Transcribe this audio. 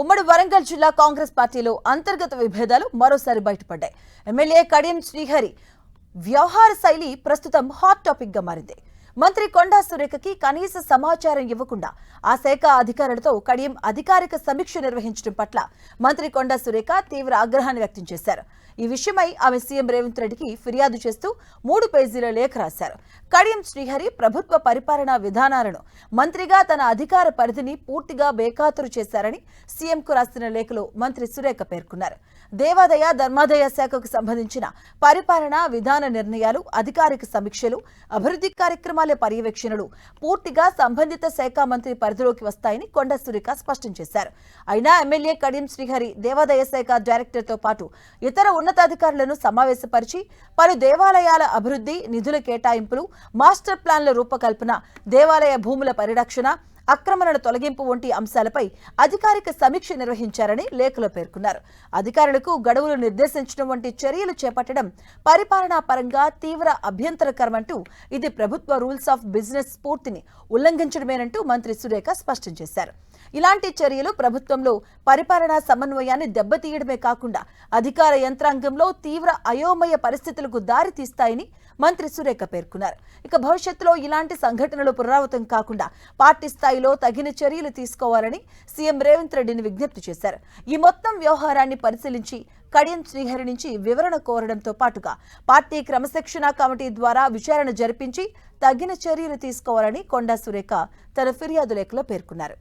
ఉమ్మడి వరంగల్ జిల్లా కాంగ్రెస్ పార్టీలో అంతర్గత విభేదాలు మరోసారి బయటపడ్డాయి. ఎమ్మెల్యే కడియం శ్రీహరి వ్యవహార శైలి ప్రస్తుతం హాట్ టాపిక్ గా మారింది. మంత్రి కొండా సురేఖకి కనీస సమాచారం ఇవ్వకుండా ఆ శాఖ అధికారులతో కడియం అధికారిక సమీక్ష నిర్వహించడం పట్ల మంత్రి కొండా సురేఖ తీవ్ర ఆగ్రహాన్ని వ్యక్తం చేశారు. ఈ విషయమై ఆమె సీఎం రేవంత్ రెడ్డికి ఫిర్యాదు చేస్తూ 3 పేజీల లేఖ రాశారు. కడియం శ్రీహరి ప్రభుత్వ పరిపాలనా విధానాలను మంత్రిగా తన అధికార పరిధిని పూర్తిగా బేఖాతరు చేశారని సీఎంకు రాసిన లేఖలో మంత్రి సురేఖ పేర్కొన్నారు. దేవాదాయ ధర్మాదాయ శాఖకు సంబంధించిన పరిపాలనా విధాన నిర్ణయాలు, అధికారిక సమీక్షలు, అభివృద్ధి కార్యక్రమాల పర్యవేక్షణలు పూర్తిగా సంబంధిత శాఖ మంత్రి పరిధిలోకి వస్తాయని కొండా సురేఖ స్పష్టం చేశారు. అయినా ఎమ్మెల్యే కడియం శ్రీహరి దేవాదాయ శాఖ డైరెక్టర్తో పాటు ఇతర ఉన్నతాధికారులను సమావేశపరిచి పలు దేవాలయాల అభివృద్ధి, నిధుల కేటాయింపులు, మాస్టర్ ప్లాన్ల రూపకల్పన, దేవాలయ భూముల పరిరక్షణ, అక్రమణల తొలగింపు వంటి అంశాలపై అధికారిక సమీక్ష నిర్వహించారని లేఖలో పేర్కొన్నారు. అధికారులకు గడువులు నిర్దేశించడం వంటి చర్యలు చేపట్టడం పరిపాలనా పరంగా తీవ్ర అభ్యంతరకరమంటూ ఇది ప్రభుత్వ రూల్స్ ఆఫ్ బిజినెస్ స్ఫూర్తిని ఉల్లంఘించడమేనంటూ మంత్రి సురేఖ స్పష్టం చేశారు. ఇలాంటి చర్యలు ప్రభుత్వంలో పరిపాలనా సమన్వయాన్ని దెబ్బతీయడమే కాకుండా అధికార యంత్రాంగంలో తీవ్ర అయోమయ పరిస్థితులకు దారి తీస్తాయని మంత్రి సురేఖ పేర్కొన్నారు. ఇక భవిష్యత్తులో ఇలాంటి సంఘటనలు పునరావృతం కాకుండా పార్టీ స్థాయిలో తగిన చర్యలు తీసుకోవాలని సీఎం రేవంత్ రెడ్డిని విజ్ఞప్తి చేశారు. ఈ మొత్తం వ్యవహారాన్ని పరిశీలించి కడియం శ్రీహరి నుంచి వివరణ కోరడంతో పాటుగా పార్టీ క్రమశిక్షణ కమిటీ ద్వారా విచారణ జరిపించి తగిన చర్యలు తీసుకోవాలని కొండా సురేఖ తన ఫిర్యాదు లేఖలో పేర్కొన్నారు.